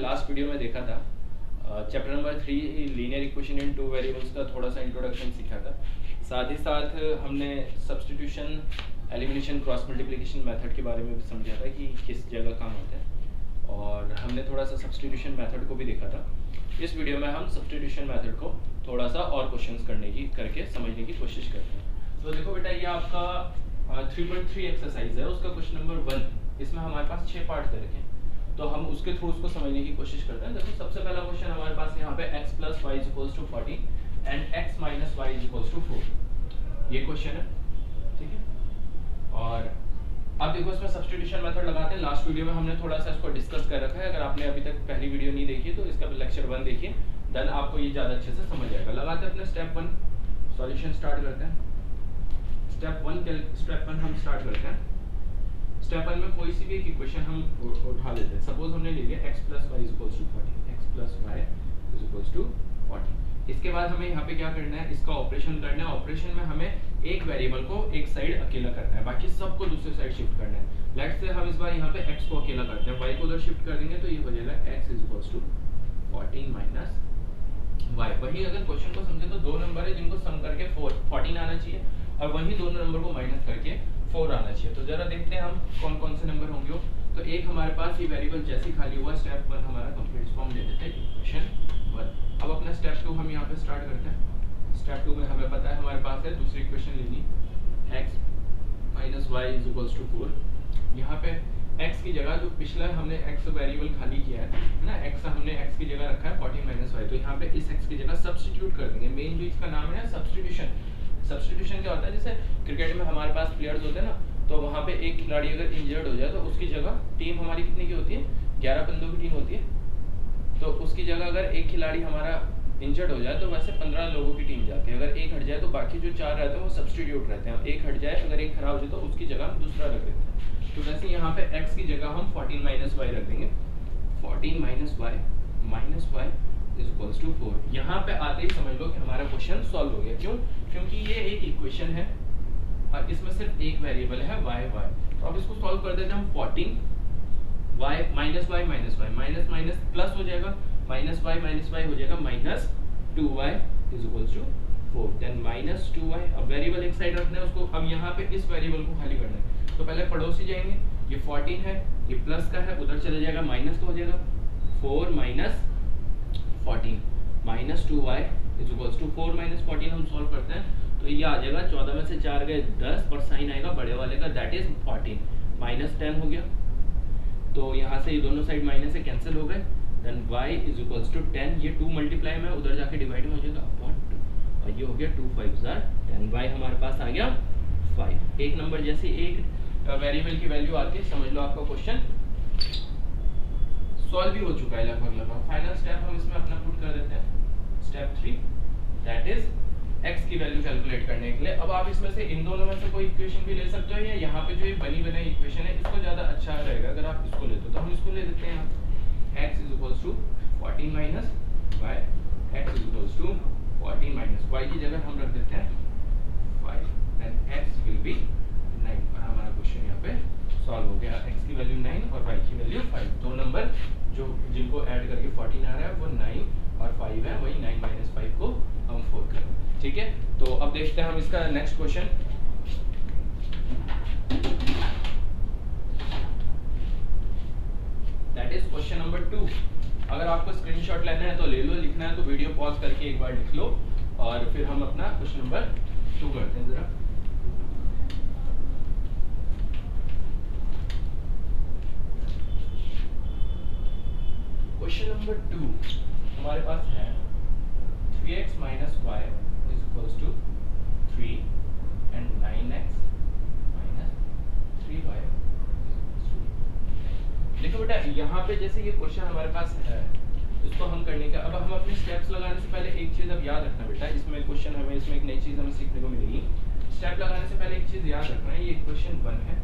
Last video में देखा था chapter number 3 linear equation in two variables का थोड़ा सा इंट्रोडक्शन सीखा था। साथ ही साथ हमने substitution, elimination, cross multiplication method के बारे में भी समझा था कि किस जगह काम होता है, और हमने थोड़ा सा सब्स्टिट्यूशन मेथड को भी देखा था। इस वीडियो में हम सब्स्टिट्यूशन मेथड को थोड़ा सा और क्वेश्चंस करके समझने की कोशिश करते हैं। तो देखो बेटा, ये आपका 3.3 एक्सरसाइज है, उसका क्वेश्चन नंबर 1। इसमें हमारे पास 6 पार्ट दे रखे हैं, तो हम उसके थ्रू उसको समझने की कोशिश करते हैं। देखो, सबसे पहला क्वेश्चन हमारे पास यहाँ पे x + y = 40 and x - y = 4। ये क्वेश्चन है, ठीक है। और अब देखो, इसमें सब्स्टिट्यूशन मेथड लगाते हैं। लास्ट वीडियो में हमने थोड़ा सा इसको डिस्कस कर रखा है। अगर आपने अभी तक पहली वीडियो नहीं देखी तो इसका लेक्चर 1 देखिए, देन आपको ये ज़्यादा अच्छे से समझ आएगा। लगाते हैं अपने स्टेप 1 सॉल्यूशन स्टार्ट करते हैं। स्टेप 1 हम स्टार्ट करते हैं। स्टेप 1 में कोई सी भी एक इक्वेशन हम उठा लेते हैं। सपोज हमने ले लिया x + y = 40, x + y = 40। इसके बाद हमें यहाँ पे क्या करना है, इसका ऑपरेशन करना है। ऑपरेशन में हमें एक वेरिएबल को एक साइड अकेला करना है, बाकी सबको दूसरे साइड शिफ्ट करना है। लेट्स से हम इस बार यहाँ पे x को अकेला करते हैं, y को उधर शिफ्ट कर देंगे, तो ये हो जाएगा x = 14 - y। वही अगर क्वेश्चन को समझे तो दो नंबर है जिनको सम करके 14 आना चाहिए, और वही दोनों नंबर को माइनस करके 4 आना चाहिए। तो जरा देखते हैं हम कौन कौन से नंबर होंगे। तो एक हमारे पास ये वेरिएबल जैसे खाली हुआ, स्टेप 1 हमारा कंप्लीट, इसको हम ले लेते हैं इक्वेशन 1। अब अपना स्टेप 2 हम यहाँ पे स्टार्ट करते हैं। स्टेप 2 में हमें पता है हमारे पास है दूसरी इक्वेशन लेनी, x - y = 4। यहाँ पे x की जगह जो पिछला हमने x वेरिएबल खाली किया है ना, x हमने x की जगह रखा है 14 - y, तो यहाँ पे इस x की जगह सब्स्टिट्यूट कर देंगे। मेन जो इसका नाम है ना, सब्स्टिट्यूशन। सब्स्टिट्यूशन क्या होता है, जैसे क्रिकेट में हमारे पास प्लेयर्स होते हैं ना, तो वहाँ पे एक खिलाड़ी अगर इंजर्ड हो जाए तो उसकी जगह टीम हमारी कितनी की होती है, 11 बंदों की टीम होती है। तो उसकी जगह अगर एक खिलाड़ी हमारा इंजर्ड हो जाए तो वैसे 15 लोगों की टीम जाती है। अगर एक हट जाए तो बाकी जो 4 रहते हैं वो सब्स्टिट्यूट रहते हैं। एक हट जाए, अगर एक खराब हो जाए तो उसकी जगह हम दूसरा रख देते हैं। तो वैसे यहाँ पे x की जगह हम 14 - y रख देंगे। 14 - y = 4। यहाँ पे आते ही समझ लो कि हमारा क्वेश्चन सॉल्व हो गया। क्यों? क्योंकि ये एक इक्वेशन है और इसमें सिर्फ एक वेरिएबल है y। तो अब इसको सॉल्व कर देते हैं हम। 14 y - माइनस माइनस प्लस हो जाएगा, -y हो जाएगा -2y = 4। देन -2y, अब वेरिएबल एक साइड रखना है उसको। अब यहाँ पे इस वेरिएबल को खाली करना है, तो पहले पड़ोसी जाएंगे। ये 14 है, ये प्लस का है, उधर चले जाएगा, माइनस का हो जाएगा। 4 - 14 -2y = 4 - 14 हम सॉल्व करते हैं, तो ये आ जाएगा 14 में से 4 गए 10, और साइन आएगा बड़े वाले का, दैट इज 14 -10 हो गया। तो यहाँ से ये दोनों साइड माइनस से कैंसिल हो गए। देन y = 10, ये 2 मल्टीप्लाई में उधर जाके डिवाइड में हो जाएगा अपॉन 2, और ये हो गया 2 × 5 = 10। y हमारे पास आ गया 5। एक नंबर जैसे एक वेरिएबल की वैल्यू आती है, समझ लो आपका क्वेश्चन सॉल्व भी हो चुका है लगभग। फाइनल स्टेप हम इसमें अपना पुट कर देते हैं, स्टेप 3, दैट इज x की वैल्यू कैलकुलेट करने के लिए। अब आप इसमें से इन दोनों में से कोई इक्वेशन भी ले सकते हो, या यहाँ पे जो ये बनी बनाई इक्वेशन है इसको ज़्यादा अच्छा रहेगा अगर आप इसको लेते हो, तो हम इसको ले लेते हैं। x = 14 - y, x = 14 - y की जगह हम रख देते हैं 5, देन x will be 9, और हमारा क्वेश्चन यहाँ पे सॉल्व हो गया। x की वैल्यू 9 और y की वैल्यू 5। दो नंबर जो जिनको ऐड करके 14 आ रहा है वो 9 और 5 है, वही 9 - 5 को हम 4 करें, ठीक है। तो अब देखते हैं हम इसका next question. That is question number 2। अगर आपको स्क्रीनशॉट लेना है तो ले लो, लिखना है तो वीडियो पॉज करके एक बार लिख लो, और फिर हम अपना क्वेश्चन नंबर 2 करते हैं। जरा क्वेश्चन नंबर 2 हमारे पास है 3x - y = 3 and 9x - 3y। देखो बेटा, यहाँ पे जैसे ये क्वेश्चन हमारे पास है, इसको हम करने का, अब हम अपने स्टेप्स लगाने से पहले एक चीज अब याद रखना बेटा, इसमें क्वेश्चन हमें इसमें एक नई चीज हमें सीखने को मिलेगी। स्टेप लगाने से पहले एक चीज याद रखना है, ये इक्वेशन 1 है,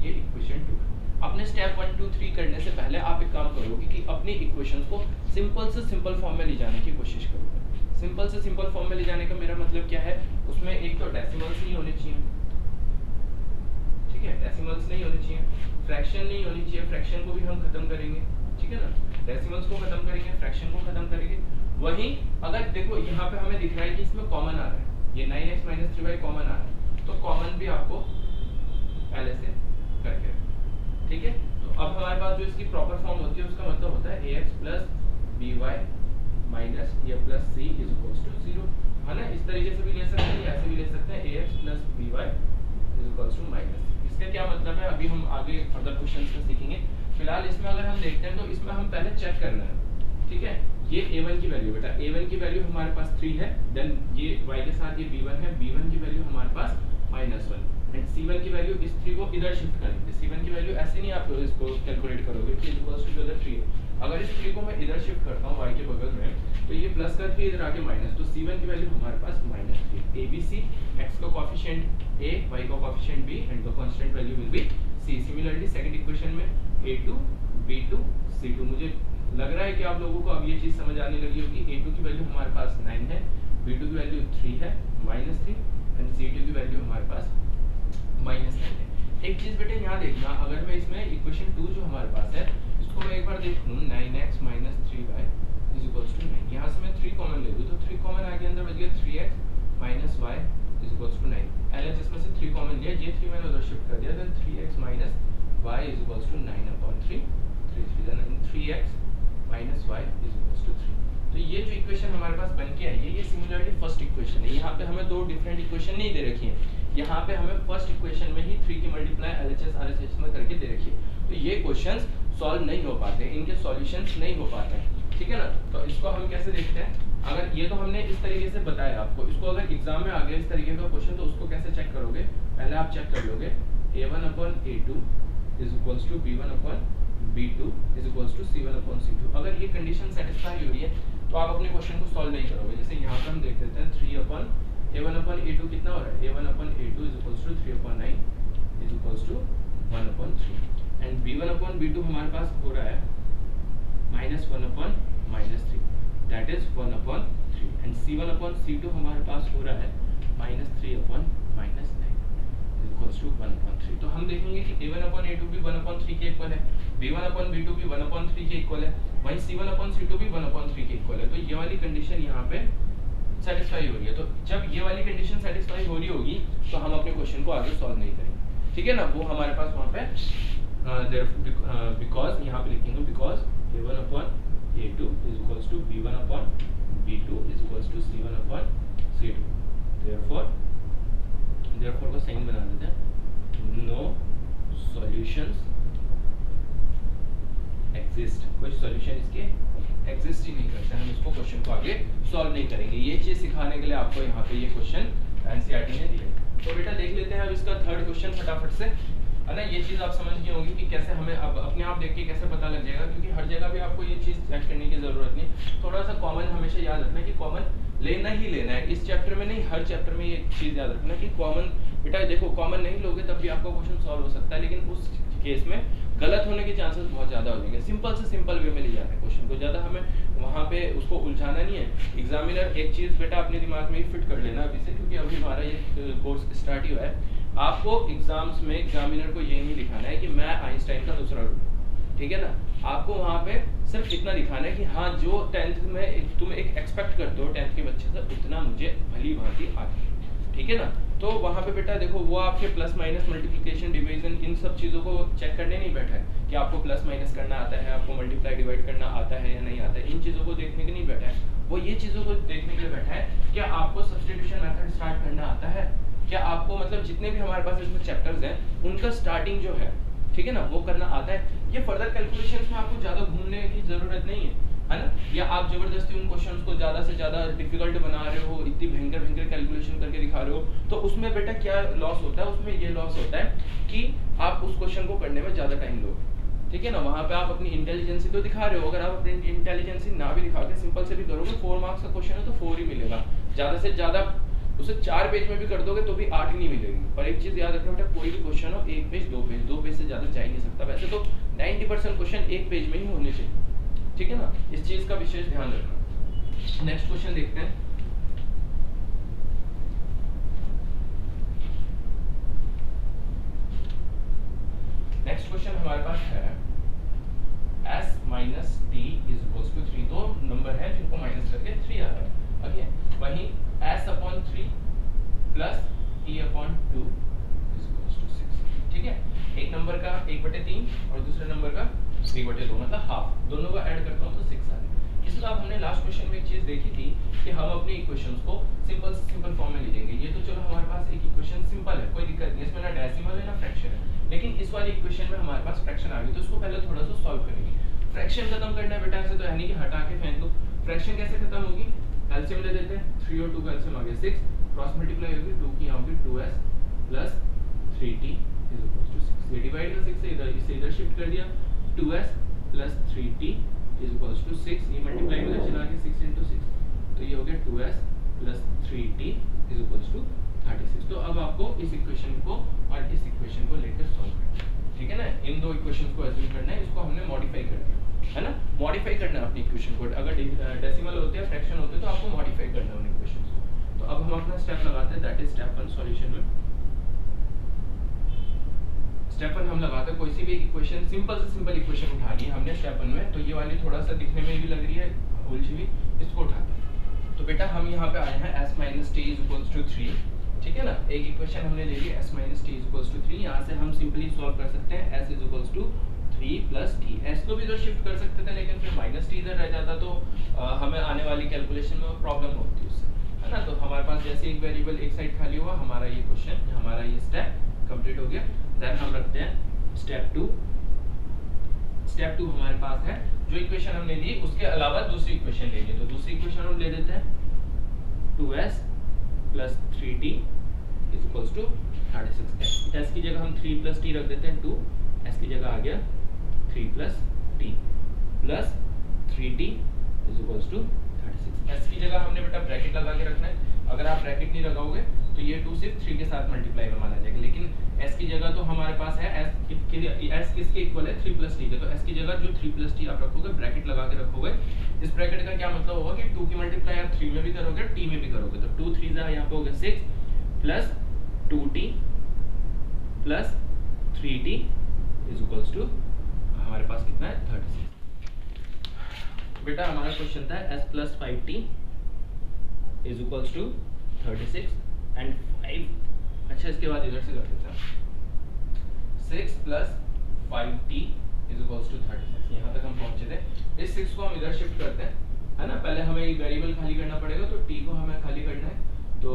ये इक्वेशन 2 है। अपने स्टेप 1 2 3 करने से पहले आप एक काम करोगे कि अपनी इक्वेशंस को सिंपल से सिंपल फॉर्म में ले जाने की कोशिश करोगे। सिंपल से सिंपल फॉर्म में ले जाने का मेरा मतलब क्या है, उसमें एक तो डेसिमल्स नहीं होने चाहिए, ठीक है, डेसिमल्स नहीं होने चाहिए, फ्रैक्शन नहीं होनी चाहिए, फ्रैक्शन को भी हम खत्म करेंगे, ठीक है ना। डेसिमल्स को खत्म करेंगे, फ्रैक्शन को खत्म करेंगे। वहीं अगर देखो यहाँ पे हमें दिख रहा है कि इसमें कॉमन आ रहा है, ये 9x माइनस 3y कॉमन आ रहा है, तो कॉमन भी आपको पहले से करके, ठीक है। तो अब हमारे पास जो इसकी प्रॉपर फॉर्म होती है उसका मतलब होता है ax plus by minus a plus c is equals to 0, है ना। इस तरीके से भी ले सकते हैं, ऐसे भी ले सकते हैं ax plus by is equals to minus c। इसका क्या मतलब है अभी हम आगे फर्दर क्वेश्चंस में सीखेंगे। फिलहाल इसमें अगर हम देखते हैं तो इसमें हम पहले चेक करना है, ठीक है। ये a1 की वैल्यू बेटा, a1 की वैल्यू हमारे पास 3 है, देन ये y के साथ ये b1 है, b1 की वैल्यू हमारे पास -1 एंड c1 की वैल्यू इस 3 को इधर शिफ्ट करेंगे। c1 की वैल्यू ऐसे नहीं आप इसको कैलकुलेट करोगे कि इक्वल्स टू द 3 है। अगर इस 3 को मैं इधर शिफ्ट करता हूं y के बगल में, तो ये प्लस का 3 इधर आके माइनस, तो c1 की वैल्यू हमारे पास -3। abc, x का कोएफिशिएंट a, y का coefficient b and the constant value will be c। Similarly second equation में a2 b2 c2। मुझे लग रहा है कि आप लोगों को अब ये चीज समझ आने लगी होगी। a2 की वैल्यू हमारे पास 9 है, b2 की वैल्यू 3 है -3 एंड c2 की वैल्यू हमारे पास -9 है। एक चीज बेटे यहाँ देखना, अगर मैं इसमें इक्वेशन 2 जो हमारे पास है इसको मैं एक बार देख लूं, 9x minus 3y is equals to 9। यहाँ से मैं 3 कॉमन ले लूं तो 3 कॉमन आगे अंदर बच गया 3x minus y is equals to 9। LHS में से 3 कॉमन लिया, ये 3 मैंने उधर शिफ्ट कर दिया, then 3x minus y is equals to 9/3 then 3x minus y is equals to 3। तो ये जो इक्वेशन हमारे पास बन के आई है ये सिमिलरली फर्स्ट इक्वेशन है। यहाँ पे हमें दो डिफरेंट इक्वेशन नहीं दे रखी है, यहाँ पे हमें फर्स्ट इक्वेशन में ही 3 की मल्टीप्लाई LHS RHS में करके दे रखी है। तो ये क्वेश्चंस सॉल्व नहीं हो पाते, इनके सॉल्यूशंस नहीं हो पाते हैं, ठीक है ना। तो इसको हम कैसे देखते हैं, अगर ये तो हमने इस तरीके से बताया आपको, इसको अगर एग्जाम में आ गया इस तरीके का क्वेश्चन तो उसको कैसे चेक करोगे, पहले आप चेक कर लोगे a1/a2 is equals to b1/b2 is equals to c1/c2। अगर ये कंडीशन सेटिस्फाई हो रही है तो आप अपने क्वेश्चन को सॉल्व नहीं करोगे। जैसे यहाँ पे हम देख लेते हैं 3/a1/a2 कितना हो रहा है, a1/a2 is equals to 3/9 is equals to 1/3 and b1/b2 हमारे पास हो रहा है -1/-3 दैट इज 1/3 एंड c1/c2 हमारे पास हो रहा है -3/-9 इज इक्वल्स टू 1/3। तो हम देखेंगे कि a1/a2 भी 1/3 के इक्वल है, b1/b2 भी 1/3 के इक्वल है, वहीं c1/c2 भी 1/3 के इक्वल है। तो ये वाली कंडीशन यहाँ पे सेटिस्फाई हो रही है। तो जब ये वाली कंडीशन सेटिस्फाई हो रही होगी तो हम अपने क्वेश्चन को आगे सॉल्व नहीं करेंगे, ठीक है ना। वो हमारे पास वहाँ पे बिकॉज यहाँ पे लिखेंगे because a1/a2 is equals to b1/b2 is equals to c1/c2। Therefore को साइन बना देते हैं, नो सॉल्यूशंस एग्जिस्ट, कोई सॉल्यूशन इसके एग्जिस्ट ही नहीं करते, हम इसको क्वेश्चन को आगे सॉल्व नहीं करेंगे। ये चीज सिखाने के लिए आपको यहाँ पे ये क्वेश्चन एनसीईआरटी ने दिया। तो बेटा देख लेते हैं अब इसका थर्ड क्वेश्चन फटाफट से, है ना। ये चीज आप समझ गए होंगे कि कैसे हमें अब अपने आप देख के कैसे पता लग जाएगा, क्योंकि हर जगह भी आपको ये चीज चेक करने की जरूरत नहीं। थोड़ा सा कॉमन हमेशा याद रखना कि कॉमन लेना ही लेना है, इस चैप्टर में नहीं हर चैप्टर में ये चीज याद रखना कि कॉमन, बेटा देखो कॉमन नहीं लोगे तब भी आपका क्वेश्चन सॉल्व हो सकता है, लेकिन उस केस में गलत होने के चांसेस बहुत ज्यादा हो जाएंगे। सिंपल से सिंपल वे में ले जाना है क्वेश्चन को, ज्यादा हमें वहाँ पे उसको उलझाना नहीं है। एग्जामिनर एक चीज बेटा अपने दिमाग में ही फिट कर लेना अभी से, क्योंकि अभी हमारा ये कोर्स स्टार्ट ही हुआ है। आपको एग्जाम्स में एग्जामिनर को ये नहीं दिखाना है कि मैं आइंस्टाइन का दूसरा रूप, ठीक है ना। आपको वहाँ पे सिर्फ इतना दिखाना है कि हाँ जो 10th में तुम एक एक्सपेक्ट करते हो 10th के बच्चे से उतना मुझे भली भांति आती है, ठीक है ना। तो वहाँ पे बेटा देखो वो आपके plus minus multiplication division in सब चीज़ों को चेक करने नहीं बैठा है कि आपको प्लस माइनस करना आता है, आपको मल्टीप्लाई डिवाइड करना आता है या नहीं आता है, इन चीज़ों को देखने के नहीं बैठा है। वो ये चीज़ों को देखने के लिए बैठा है क्या आपको सब्स्टिट्यूशन मेथड स्टार्ट करना आता है, क्या आपको मतलब जितने भी हमारे पास इसमें चैप्टर्स हैं उनका स्टार्टिंग जो है, ठीक है ना, वो करना आता है। ये फर्दर कैलकुलेशंस में आपको ज़्यादा घूमने की ज़रूरत नहीं है ना, या आप जबरदस्ती उन क्वेश्चंस को ज़्यादा से ज़्यादा डिफिकल्ट बना रहे हो, इतनी भयंकर कैलकुलेशन करके दिखा रहे हो, तो उसमें बेटा क्या लॉस होता है, उसमें ये लॉस होता है कि आप उस क्वेश्चन को करने में ज़्यादा टाइम लोगे, ठीक है ना। वहाँ पे आप अपनी इंटेलिजेंसी तो दिखा रहे हो, अगर आप अपनी इंटेलिजेंसी ना भी दिखा के सिंपल से भी करोगे 4 मार्क्स का क्वेश्चन है तो 4 ही मिलेगा, ज़्यादा से ज़्यादा उसे 4 पेज में भी कर दोगे तो भी 8 ही नहीं मिलेगी। पर एक चीज याद रखना बेटा, कोई भी क्वेश्चन हो 1 पेज 2 पेज से ज्यादा जा ही नहीं सकता। वैसे तो 90% क्वेश्चन 1 पेज में ही होने चाहिए, ठीक है ना, इस चीज का विशेष ध्यान रखना। नेक्स्ट क्वेश्चन देखते हैं। नेक्स्ट क्वेश्चन हमारे पास है s minus T is equals to 3, तो नंबर है जिनको माइनस करके 3 आ रहा है। ओके, वहीं s upon 3 plus t upon 2 is equals to 6। ठीक है, एक नंबर का 1/3 और दूसरे नंबर का 1/2, मतलब हाफ, दोनों को ऐड करता हूँ तो 6 आ रहा है। इसलिए अब हमने लास्ट क्वेश्चन में एक चीज देखी थी कि हम अपनी इक्वेशंस को सिंपल से सिंपल फॉर्म में लिखेंगे। ये तो चलो हमारे पास एक इक्वेशन सिंपल है, कोई दिक्कत नहीं, इसमें ना डेसिमल है ना फ्रैक्शन है, लेकिन इस वाली इक्वेशन में हमारे पास फ्रैक्शन आ गई, तो इसको पहले थोड़ा सा सॉल्व करेंगे। फ्रैक्शन खत्म करना है बेटा, ऐसे तो है नहीं कि हटा के फेंक दो। फ्रैक्शन कैसे खत्म होगी, एलसीएम ले देते हैं, 3 और 2 का एलसीएम आ गया 6, क्रॉस मल्टीप्लाई होगी 2 की यहाँ होगी 2s plus 3t is equal to 6। ये डिवाइड का 6 से इधर, इसे इधर शिफ्ट कर दिया, 2s plus 3t is equals to 6, ये मल्टीप्लाई में चला के 6 × 6, तो ये हो गया 2s plus 3t is equals to 36। तो अब आपको इस इक्वेशन को और इस इक्वेशन को लेकर सॉल्व करना है। ठीक है ना, इन दो इक्वेशंस को अज्यूम करना है, इसको हमने मॉडिफाई कर दिया है ना, मॉडिफाई करना है अपनी इक्वेशन को। अगर डेसिमल होते हैं, फ्रैक्शन होते हैं, तो आपको मॉडिफाई करना है उन इक्वेशंस को। तो अब हम अपना स्टेप लगाते हैं, दैट इज स्टेप 1 सॉल्यूशन में। स्टेप 1 हम लगाते हैं, कोई सी भी इक्वेशन, सिंपल से सिंपल इक्वेशन उठानी है हमने स्टेप 1 में, तो ये वाली थोड़ा सा दिखने में भी लग रही है उलझी हुई, इसको उठाते हैं। तो बेटा हम यहाँ पे आए हैं s minus T is equals to 3। ठीक है ना, एक इक्वेशन हमने ले ली s minus T is equals to 3, यहाँ से हम सिंपली सॉल्व कर सकते हैं s is equals to 3 plus T. s को भी इधर शिफ्ट कर सकते थे, लेकिन फिर माइनस टी इधर रह जाता, तो हमें आने वाली कैलकुलेशन में प्रॉब्लम होती उससे, है ना। तो हमारे पास जैसे एक वेरिएबल एक साइड खाली हुआ, हमारा ये क्वेश्चन, हमारा ये स्टेप कंप्लीट हो गया। देन हम रखते हैं स्टेप 2। स्टेप 2 हमारे पास है, जो इक्वेशन हमने ली उसके अलावा दूसरी इक्वेशन ले ली, तो दूसरी इक्वेशन हम ले देते हैं 2s plus 3t is equals to 36। s की जगह हम 3 प्लस t रख देते हैं 2, s की जगह आ गया 3 plus t plus 3t is equals to 36। s की जगह हमने बेटा ब्रैकेट लगा के रखना है, अगर आप ब्रैकेट नहीं लगाओगे तो ये 2 सिर्फ 3 के साथ मल्टीप्लाई में माना जाएगा, लेकिन s की जगह तो हमारे पास है s किसके इक्वल है 3 प्लस t के, तो s की जगह जो 3 प्लस t आप रखोगे, ब्रैकेट लगा के रखोगे। इस ब्रैकेट का क्या मतलब होगा कि 2 की मल्टीप्लाई आप 3 में भी करोगे, t में भी करोगे, तो 2 3 यहाँ पे हो गया 6 plus 2t plus 3t is equals to हमारे पास कितना है 36। बेटा हमारा क्वेश्चन था s plus 5t is equals to 36 and 5। अच्छा, इसके बाद इधर से कर देते हैं 6 plus 5t is equals to 36। यहाँ तक हम पहुंचे थे। इस 6 को हम इधर शिफ्ट करते हैं, है ना। पहले हमें एक वेरिएबल खाली करना पड़ेगा, तो t को हमें खाली करना है, तो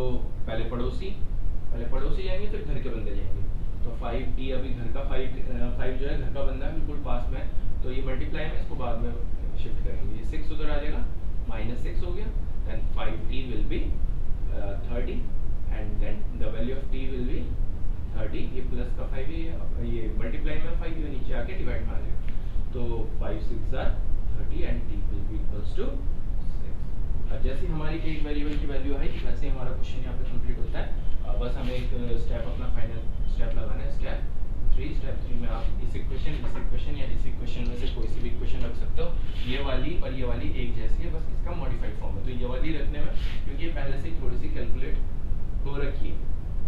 पहले पड़ोसी जाएंगे, फिर घर के बंदे जाएंगे। तो 5t अभी घर का 5 जो है घर का बंदा है, बिल्कुल पास में, तो ये मल्टीप्लाई में इसको बाद में शिफ्ट करेंगे। ये 6 उधर आ जाएगा, -6 हो गया, then 5t will be 30 and then the value of t will be 30। ये प्लस का 5 है, ये मल्टीप्लाई में 5 ये नीचे आके डिवाइड में आ जाएगा, तो 5 6 are 30 and t will be equals to 6। अब जैसे हमारी एक वेरिएबल की वैल्यू आई, वैसे ही हमारा क्वेश्चन यहाँ पे कंप्लीट होता है। बस हमें एक स्टेप, अपना फाइनल स्टेप लगाना है, स्टेप 3। स्टेप 3 में आप इस इक्वेशन या इस इक्वेशन में से कोई सी भी इक्वेशन रख सकते हो। ये वाली और ये वाली एक जैसी है, बस इसका मॉडिफाइड फॉर्म है, तो ये वाली रखने में, क्योंकि ये पहले से थोड़ी सी कैलकुलेट हो रखी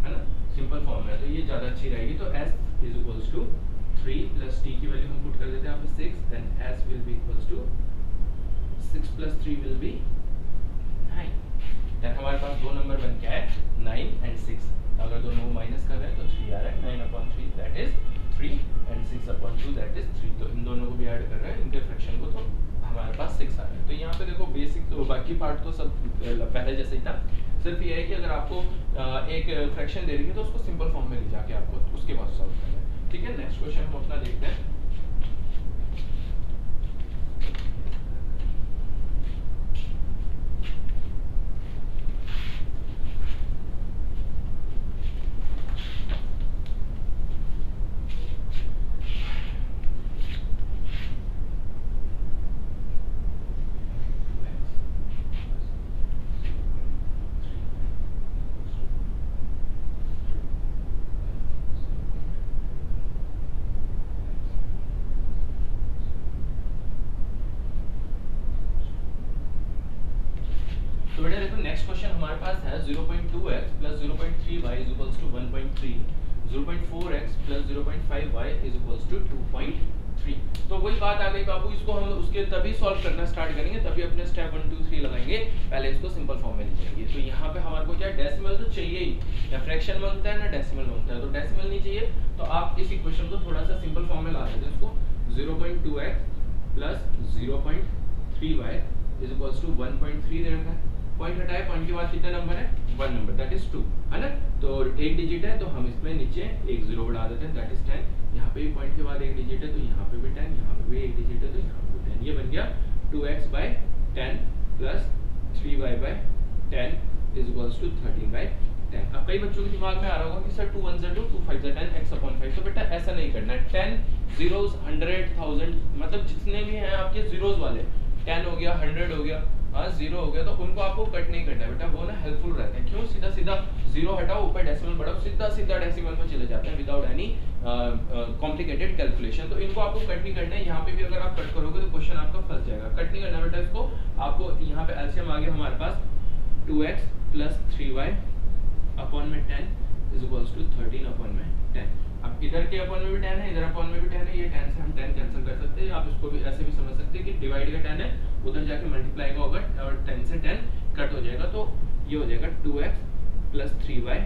है ना, सिंपल फॉर्म है, तो ये ज़्यादा अच्छी रहेगी। तो s is equals to 3 plus t की वैल्यू हम पुट कर देते हैं यहाँ पे 6, then s will be equals to 6 plus 3 will be 9। Then हमारे पास दो नंबर बन के आए 9 एंड 6। अगर दोनों को माइनस कर रहे हैं तो 3 आ रहा है, 9/3 that is 3 and 6/2 that is 3। तो इन दोनों को भी ऐड कर रहे हैं, इनके फ्रैक्शन को, तो हमारे पास 6 आ रहा है। तो यहाँ पे देखो बेसिक, तो बाकी पार्ट तो सब पहले जैसे ही था, सिर्फ ये है कि अगर आपको एक फ्रैक्शन दे रही है तो उसको सिंपल फॉर्म में ले जाके आपको उसके बाद सॉल्व करना है। ठीक है, नेक्स्ट क्वेश्चन हम अपना देखते हैं। तो बेटा देखो नेक्स्ट क्वेश्चन हमारे पास है 0.2x plus 0.3y is equals to 1.3, 0.4x plus 0.5y is equals to 2.3। 3। तो वही बात आ गई बाबू, इसको हम उसके तभी सॉल्व करना स्टार्ट करेंगे, तभी अपने स्टेप 1 2 3 लगाएंगे, पहले इसको सिंपल फॉर्म में लिखेंगे। तो यहाँ पे हमारे को क्या डेसिमल तो चाहिए ही, या फ्रैक्शन मांगता है ना डेसिमल मांगता है, तो डेसिमल नहीं चाहिए तो आप इस इक्वेशन को थोड़ा सा सिंपल फॉर्म में ला देते हैं। इसको 0.2x plus 0.3y is equals to 1.3 दे रखा है। पॉइंट हटाए, पॉइंट के बाद कितना नंबर है, 1 नंबर, दैट इज 2, है ना। तो एक डिजिट है तो हम इसमें नीचे एक 0 बढ़ा देते हैं, दैट इज 10। यहाँ पे भी पॉइंट के बाद एक डिजिट है तो यहाँ पे भी 10, यहाँ पे भी एक डिजिट है तो यहाँ पे भी 10। ये बन गया 2x/10 plus 3y/10 is equals to 13/10। अब कई बच्चों के दिमाग में आ रहा होगा कि सर 2 1 2 2 5 10 x/5। तो बेटा ऐसा नहीं करना है। 10 zeros 100 1000 मतलब जितने भी हैं आपके zeros वाले, 10 हो गया, 100 हो गया, 0 हो गया, तो उनको आपको कट नहीं करना है बेटा, वो ना हेल्पफुल रहते हैं। क्यों, सीधा सीधा 0 हटाओ, ऊपर डेसिमल बढ़ाओ, सीधा सीधा डेसिमल में चले जाते हैं विदाउट एनी कॉम्प्लिकेटेड कैलकुलेशन। तो इनको आपको कट नहीं करना है। यहाँ पे भी अगर आप कट करोगे तो क्वेश्चन आपका फंस जाएगा। कट नहीं करना बेटा इसको, आपको यहाँ पे एलसीएम आ गया हमारे पास 2x प्लस 3y अपॉन में 10 इज इक्वल्स टू 13 अपॉन में 10। अब इधर के अपॉन में भी 10 है, इधर अपॉन में भी 10 है, ये 10 से हम 10 कैंसिल कर सकते हैं। आप इसको भी ऐसे भी समझ सकते हैं कि डिवाइड का 10 है, उधर जाके मल्टीप्लाई का होगा और 10 से 10 कट हो जाएगा, तो ये हो जाएगा 2x plus 3y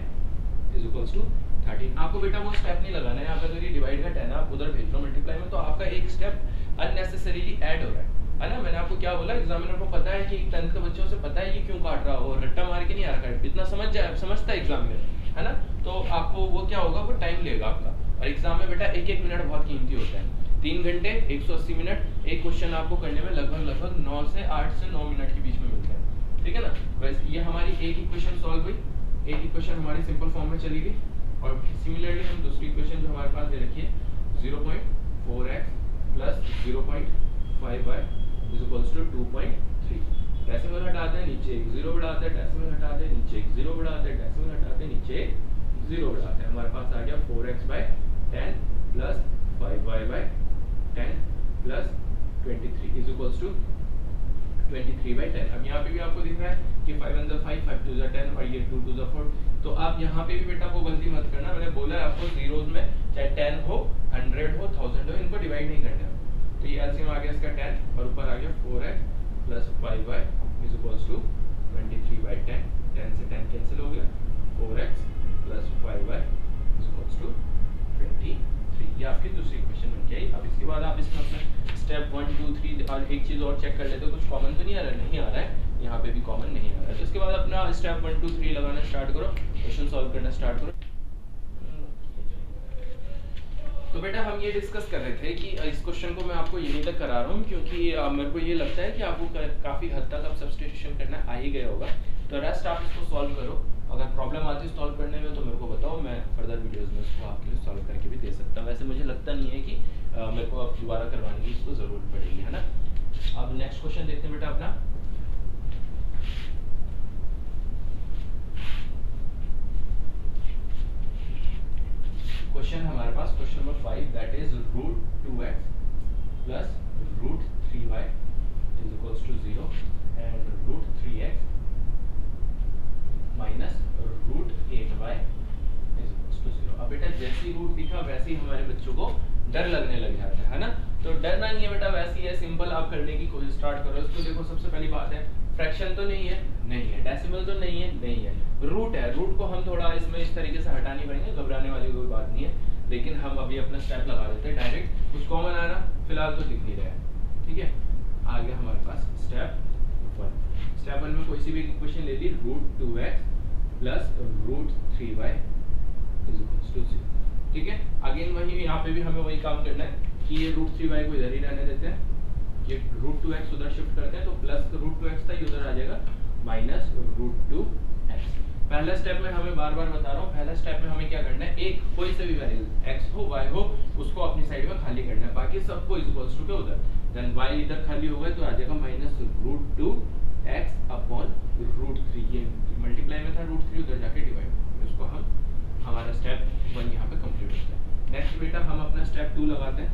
is equals to 13। आपको बेटा वो स्टेप नहीं लगाना है। यहाँ पे अगर ये डिवाइड का 10 है, आप उधर भेज दो मल्टीप्लाई में, तो आपका एक स्टेप अननेसेसरीली ऐड हो रहा है ना। मैंने आपको क्या बोला, एग्जामिनर को पता है कि 10th के बच्चों से पता है ये क्यों काट रहा हो, रट्टा मार के नहीं आ रहा है, इतना समझता है एग्जामिनर, है ना। तो आपको वो क्या होगा, वो टाइम लेगा आपका। और एग्जाम में बेटा एक मिनट बहुत कीमती होता है। 3 घंटे 180 मिनट एक क्वेश्चन आपको करने में लगभग 9 से 8 से 9 मिनट के बीच में मिलते हैं, ठीक है ना। वैसे ये हमारी एक इक्वेशन सॉल्व हुई, एक इक्वेशन हमारी सिंपल फॉर्म में चली गई। और सिमिलरली हम दूसरी इक्वेशन जो हमारे पास दे रखी है 0.4x plus 0.5y is equals to 2.3। Decimal हटाते हैं, नीचे एक 0 बढ़ाते हैं, डेसिमल हटाते हैं, नीचे एक 0 बढ़ाते हैं, डेसिमल हटाते हैं, नीचे एक 0 बढ़ाते हैं। हमारे पास आ गया 4x/10 plus 5y/10 plus 23 is equals to 23/10। अब यहाँ पे भी आपको दिख रहा है कि 5 1 5 5 2 10 और ये 2 2 4। तो आप यहाँ पे भी बेटा वो गलती मत करना, मैंने बोला है आपको जीरोस में चाहे 10 हो 100 हो 1000 हो, इनको डिवाइड नहीं करना। तो ये एलसीएम आ गया इसका 10 और ऊपर आ गया 4x plus 5y is equals to 23/10। 10 से 10 कैंसिल हो गया, 4x plus 5y is equals to 23। ये आपकी दूसरी इक्वेशन बन गई। अब इसके बाद आप इसमें अपना स्टेप 1 2 3 और एक चीज़ और चेक कर लेते हो, कुछ कॉमन तो नहीं आ रहा है, नहीं आ रहा है, यहाँ पे भी कॉमन नहीं आ रहा है। तो इसके बाद अपना स्टेप 1 2 3 लगाना स्टार्ट करो, क्वेश्चन सॉल्व करना स्टार्ट करो। तो बेटा हम ये डिस्कस कर रहे थे कि इस क्वेश्चन को मैं आपको यहीं तक करा रहा हूँ क्योंकि मेरे को ये लगता है कि आपको काफ़ी हद तक अब सब्स्टिट्यूशन करना आ ही गया होगा। तो रेस्ट आप इसको सॉल्व करो, अगर प्रॉब्लम आती है सॉल्व करने में तो मेरे को बताओ, मैं फर्दर वीडियोस में इसको आपके लिए सॉल्व करके भी दे सकता हूँ। वैसे मुझे लगता नहीं है कि मेरे को अब दोबारा करवाने की इसको ज़रूरत पड़ेगी, है ना। अब नेक्स्ट क्वेश्चन देखते हैं बेटा अपना। क्वेश्चन हमारे पास question number 5 that is √2x plus √3y is equals to 0 and √3x minus √8y is equals to 0। अब बेटा जैसे ही रूट दिखा वैसे ही हमारे बच्चों को डर लगने लग जाता है ना। तो डरना नहीं है बेटा, वैसे ही है, सिंपल आप करने की कोशिश स्टार्ट करो। इसको देखो, सबसे पहली बात है फ्रैक्शन तो नहीं है, नहीं है, डेसिमल तो नहीं है, नहीं है, रूट है। रूट को हम थोड़ा इसमें इस तरीके से हटानी पड़ेंगे, घबराने वाली कोई बात नहीं है। लेकिन हम अभी अपना स्टेप लगा देते हैं डायरेक्ट, कुछ कॉमन आ रहा फिलहाल तो दिख नहीं रहा है, ठीक है। आ गया हमारे पास स्टेप 1। स्टेप 1 में कोई सी भी इक्वेशन ले ली, √2x plus √3y is equals to 0, ठीक है। अगेन वही, यहाँ पे भी हमें वही काम करना है कि ये √3y को इधर ही रहने देते हैं, ये √2x उधर शिफ्ट करते हैं, तो प्लस √2x था ये उधर आ जाएगा, माइनस √2x। पहला स्टेप में हमें बार बार बता रहा हूँ, पहला स्टेप में हमें क्या करना है, एक कोई से भी वेरिएबल x हो y हो उसको अपनी साइड में खाली करना है, बाकी सबको इज इक्वल्स टू के उधर। देन y इधर खाली होगा तो आ जाएगा माइनस √2x अपॉन √3। ये मल्टीप्लाई में था, √3 उधर जाके डिवाइड, इसको हम हमारा स्टेप 1 यहाँ पे कंप्लीट होता है। नेक्स्ट बेटा हम अपना स्टेप 2 लगाते हैं।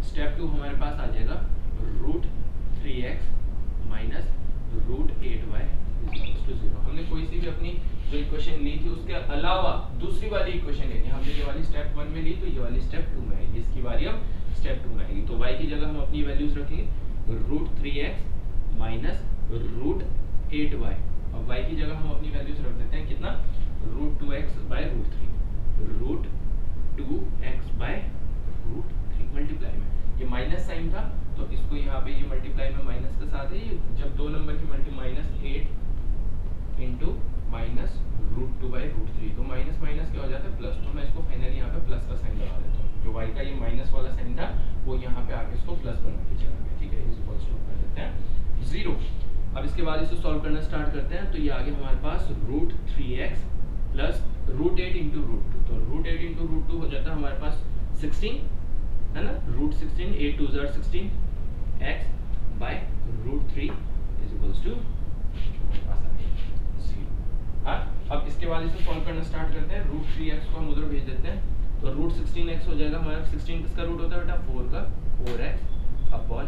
स्टेप 2 हमारे पास आ जाएगा √3x minus √8y is equals to 0। हमने कोई सी भी अपनी जो इक्वेशन ली थी उसके अलावा दूसरी वाली इक्वेशन लेनी है, हमने ये वाली स्टेप 1 में ली तो ये वाली स्टेप 2 में आएगी, इसकी वाली अब स्टेप 2 में आएगी। तो y की जगह हम अपनी वैल्यूज रखेंगे √3x माइनस √8y, और y की जगह हम अपनी वैल्यूज रख देते हैं कितना, √2x bye √3, √2x bye √3 multiply में, ये माइनस साइन था तो इसको यहाँ पे ये मल्टीप्लाई में माइनस के साथ है, ये जब दो नंबर की मल्टी -8 इंटू माइनस √2 बाई √3, तो माइनस माइनस क्या हो जाता है प्लस, तो मैं इसको फाइनली यहाँ पे प्लस का साइन लगा देता हूँ, जो y का ये माइनस वाला साइन था वो यहाँ पे आके इसको प्लस बना के चला गया, ठीक है, इस इक्वल्स टू कर देते हैं 0। अब इसके बाद इसे सॉल्व करना स्टार्ट करते हैं, तो ये आगे हमारे पास √3x प्लस √8 इंटू √2, तो √8 इंटू √2 हो जाता है हमारे पास 16, है ना, √16, 8 2 16 x by √3 is equals to 0। हाँ, अब इसके बाद इसे सॉल्व करना स्टार्ट करते हैं, √3x को हम उधर भेज देते हैं, तो √16x हो जाएगा हमारा, 16 किसका रूट होता है बेटा 4 का, 4x upon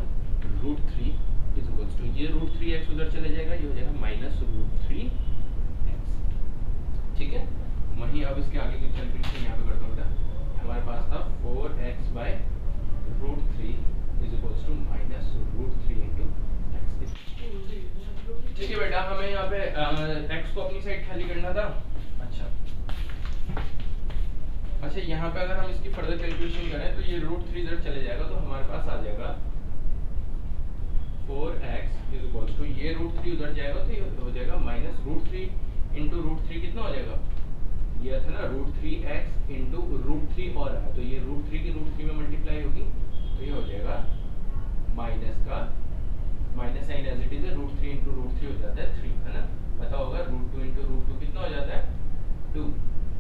√3 is equals to, ये √3x उधर चले जाएगा, ये हो जाएगा माइनस √3x, ठीक है। वहीं अब इसके आगे की कैलकुलेशन यहाँ पे करता हूँ बेटा, हमारे पास था 4x by √3 is equals to minus √3 into x, ठीक है बेटा। हमें यहाँ पे x को अपनी साइड खाली करना था। अच्छा यहाँ पे अगर हम इसकी फर्दर कैलकुलेशन करें तो ये √3 इधर चले जाएगा, तो हमारे पास आ जाएगा 4x इज इक्वल्स टू, ये √3 उधर जाएगा तो ये हो जाएगा माइनस √3 इंटू √3 कितना हो जाएगा, ये था ना √3x इंटू √3 और है, तो ये √3 की √3 में मल्टीप्लाई होगी, तो ये हो जाएगा माइनस का minus sign as it is है, √3 इंटू √3 हो जाता है 3, है ना, पता होगा √2 इंटू √2 कितना हो जाता है 2,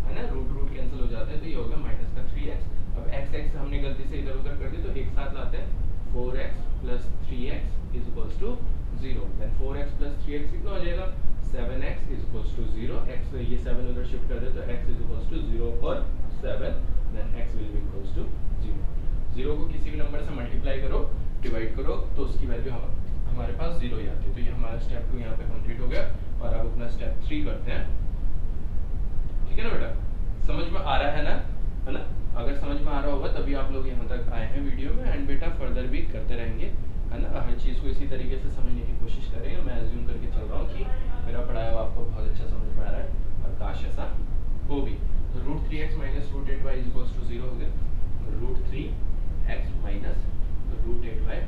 है ना, रूट कैंसिल हो जाता है, तो ये होगा माइनस का 3x। अब x हमने गलती से इधर उधर कर दिया तो एक साथ लाते हैं, 4x plus 3x is equals to 0, then 4x plus 3x कितना हो जाएगा 7x is equals to 0, x ये 7 उधर शिफ्ट कर दे तो x इज इक्वल्स टू 0 और 7, then x will be equals to 0। 0 को किसी भी नंबर से मल्टीप्लाई करो, डिवाइड करो, तो उसकी वैल्यू हमारे पास 0 ही आती है, तो ये हमारा स्टेप 2 यहाँ पे कंप्लीट हो गया। और अब अपना स्टेप 3 करते हैं, ठीक है ना बेटा, समझ में आ रहा है ना, है ना, अगर समझ में आ रहा होगा तभी आप लोग यहाँ तक आए हैं वीडियो में, एंड बेटा फर्दर भी करते रहेंगे, है ना, हर चीज़ को इसी तरीके से समझने की कोशिश करेंगे। मैं अज्यूम करके चल रहा हूँ कि मेरा पढ़ाया हुआ आपको बहुत अच्छा समझ में आ रहा है और काश ऐसा हो भी। तो √3x minus √8y is equals to 0 हो गया, √3x minus √8y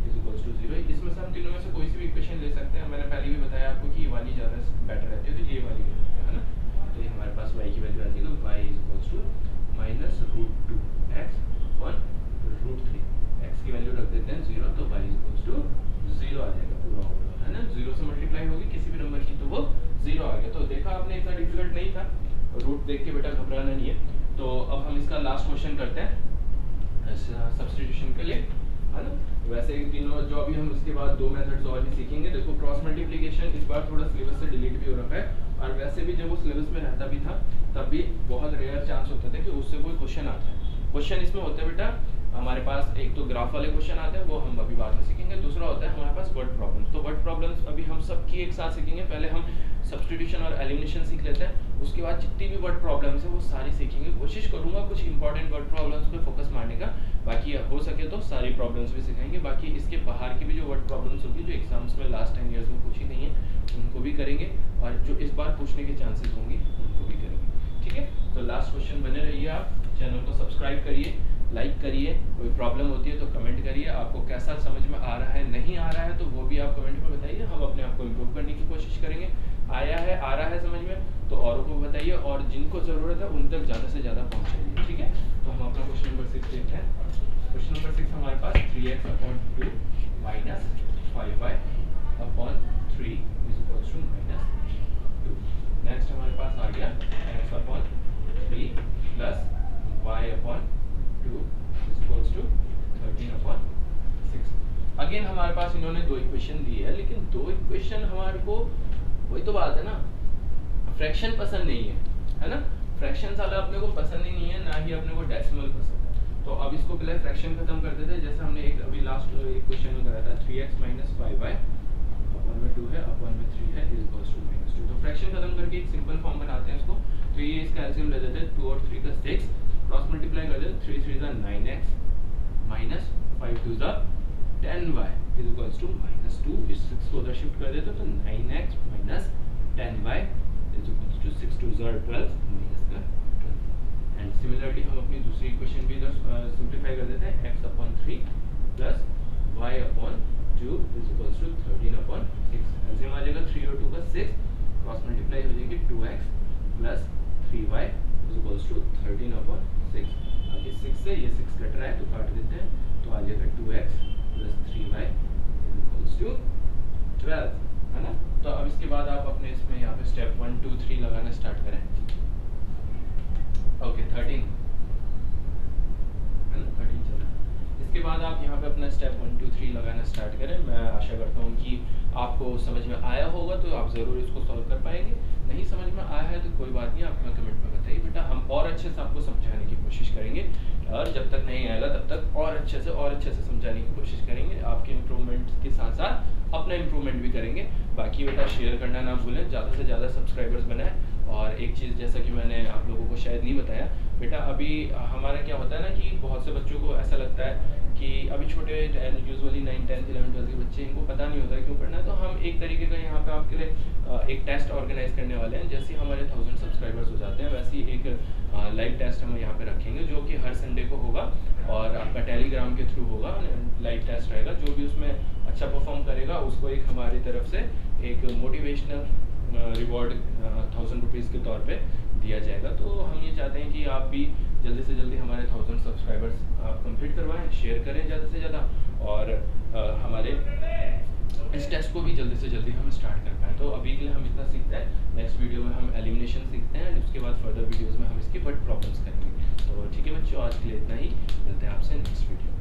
is equals to 0। इसमें से हम तीनों में से कोई सी भी इक्वेशन ले सकते हैं, मैंने पहले भी बताया आपको कि ये वाली ज़्यादा बेटर रहती है, तो ये वाली ले सकते हैं, है ना। तो ये हमारे पास y की वैल्यू आ जाएगी, y is equals to minus √2x upon √3, x की वैल्यू रख देते हैं 0, तो y इज इक्वल्स टू 0 आ जाएगा पूरा ओवरऑल, है ना, 0 से मल्टीप्लाई होगी किसी भी नंबर की तो वो 0 आ गया। तो देखा आपने, इतना डिफिकल्ट नहीं था, रूट देख के बेटा घबराना नहीं है। तो अब हम इसका लास्ट क्वेश्चन करते हैं सब्स्टिट्यूशन के लिए, है ना। वैसे तीनों जो अभी हम इसके बाद 2 मेथड्स और भी सीखेंगे। देखो क्रॉस मल्टीप्लिकेशन इस बार थोड़ा सिलेबस से डिलीट भी हो रखा है, और वैसे भी जब वो सिलेबस में रहता भी था तब भी बहुत रेयर चांस होता था कि उससे कोई क्वेश्चन आता है। क्वेश्चन इसमें होते हैं बेटा हमारे पास, एक तो ग्राफ वाले क्वेश्चन आते हैं, वो हम अभी बाद में सीखेंगे। दूसरा होता है हमारे पास वर्ड प्रॉब्लम्स। तो वर्ड प्रॉब्लम्स अभी हम सबकी एक साथ सीखेंगे। पहले हम सब्स्टिट्यूशन और एलिमिनेशन सीख लेते हैं, उसके बाद जितनी भी वर्ड प्रॉब्लम्स है वो सारी सीखेंगे। कोशिश करूंगा कुछ इंपॉर्टेंट वर्ड प्रॉब्लम्स पे फोकस मारने का, बाकी हो सके तो सारी प्रॉब्लम्स भी सिखाएंगे। बाकी इसके बाहर की भी जो वर्ड प्रॉब्लम्स होगी, जो एग्जाम्स में लास्ट 10 ईयर्स में पूछी नहीं है, उनको भी करेंगे, और जो इस बार पूछने के चांसेस होंगे उनको भी करेंगे, ठीक है। तो लास्ट क्वेश्चन बने रहिए, आप चैनल को सब्सक्राइब करिए, लाइक करिए, कोई प्रॉब्लम होती है तो कमेंट करिए, आपको कैसा समझ में आ रहा है, नहीं आ रहा है तो वो भी आप कमेंट में बताइए, हम अपने आप को इम्प्रूव करने की कोशिश करेंगे। आया है, आ रहा है समझ में तो औरों को बताइए, और जिनको ज़रूरत है उन तक ज़्यादा से ज़्यादा पहुँचाइए, ठीक है। तो हम अपना क्वेश्चन नंबर 6 देखते हैं। क्वेश्चन नंबर 6 हमारे पास 3x upon 2 minus 5y upon 3 is equals to -2। Next हमारे पास आ गया x upon 3 plus y upon 2 is equals to 13 upon 6। Again हमारे पास इन्होंने दो इक्वेशन दी है, लेकिन दो इक्वेशन हमारे को, वही तो बात है ना, फ्रैक्शन पसंद नहीं है ना, फ्रैक्शन वाला अपने को पसंद ही नहीं है, ना ही अपने को डेसिमल पसंद है। तो अब इसको पहले फ्रैक्शन खत्म कर देते हैं, जैसे हमने एक अभी लास्ट एक क्वेश्चन में करा था 3x माइनस 5y अपॉन में 2 है, अपॉन में 3 है, इज इक्वल्स टू -2। तो फ्रैक्शन खत्म करके एक सिंपल फॉर्म बनाते हैं इसको। तो ये इसका एलसीएम ले लेते हैं, 2 और 3 का 6, क्रॉस मल्टीप्लाई कर देते हैं, 3 3 का 9x माइनस 5 2 का 10y इज इक्वल्स टू -2। इस 6 को उधर शिफ्ट कर देते हैं तो 9x minus 10y is equals to 6 2 12 minus का 12। एंड सिमिलरली हम अपनी दूसरी इक्वेशन भी इधर सिंप्लीफाई कर देते हैं, x upon 3 plus y upon 2 is equals to 13/6। LCM आ जाएगा 3 और 2 का 6, क्रॉस मल्टीप्लाई हो जाएगी 2x plus 3y is equals to 13/6। अब ये 6 से ये 6 कट रहा है तो काट देते हैं, तो आ जाएगा 2x plus 3y is equals to 12, है ना। तो अब इसके बाद आप अपने इसमें यहाँ पे स्टेप 1 2 3 लगाना स्टार्ट करें। ओके 13 है ना, 13 चल रहा है। इसके बाद आप यहाँ पे अपना स्टेप 1 2 3 लगाना स्टार्ट करें। मैं आशा करता हूँ कि आपको समझ में आया होगा, तो आप ज़रूर इसको सॉल्व कर पाएंगे। नहीं समझ में आया है तो कोई बात नहीं, आप हमें कमेंट में बताइए बेटा, हम और अच्छे से आपको समझाने की कोशिश करेंगे। और जब तक नहीं आएगा तब तक और अच्छे से समझाने की कोशिश करेंगे। आपके इम्प्रूवमेंट के साथ साथ अपना इम्प्रूवमेंट भी करेंगे। बाकी बेटा शेयर करना ना भूलें, ज़्यादा से ज़्यादा सब्सक्राइबर्स बनाएं। और एक चीज़ जैसा कि मैंने आप लोगों को शायद नहीं बताया बेटा, अभी हमारा क्या होता है ना कि बहुत से बच्चों को ऐसा लगता है कि अभी छोटे यूजुअली 9 10 11 12 के बच्चे, इनको पता नहीं होता क्यों पढ़ना है। तो हम एक तरीके का यहाँ पे आपके लिए एक टेस्ट ऑर्गेनाइज करने वाले हैं। जैसे हमारे 1000 सब्सक्राइबर्स हो जाते हैं, वैसे ही एक लाइव टेस्ट हम यहाँ पे रखेंगे, जो कि हर संडे को होगा और आपका टेलीग्राम के थ्रू होगा। लाइव टेस्ट रहेगा, जो भी उसमें अच्छा परफॉर्म करेगा उसको एक हमारी तरफ से एक मोटिवेशनल रिवॉर्ड 1000 रुपीज़ के तौर पे दिया जाएगा। तो हम ये चाहते हैं कि आप भी जल्दी से जल्दी हमारे 1000 सब्सक्राइबर्स आप कंप्लीट करवाएं, शेयर करें ज़्यादा से ज़्यादा, और हमारे इस टेस्ट को भी जल्दी से जल्दी हम स्टार्ट कर पाएँ। तो अभी के लिए हम इतना सीखते हैं, नेक्स्ट वीडियो में हम एलिमिनेशन सीखते हैं, एंड उसके बाद फर्दर वीडियोज़ में हम इसकी वर्ड प्रॉब्लम्स करेंगे। तो ठीक है बच्चों, आज के लिए इतना ही, मिलते हैं आपसे नेक्स्ट वीडियो में।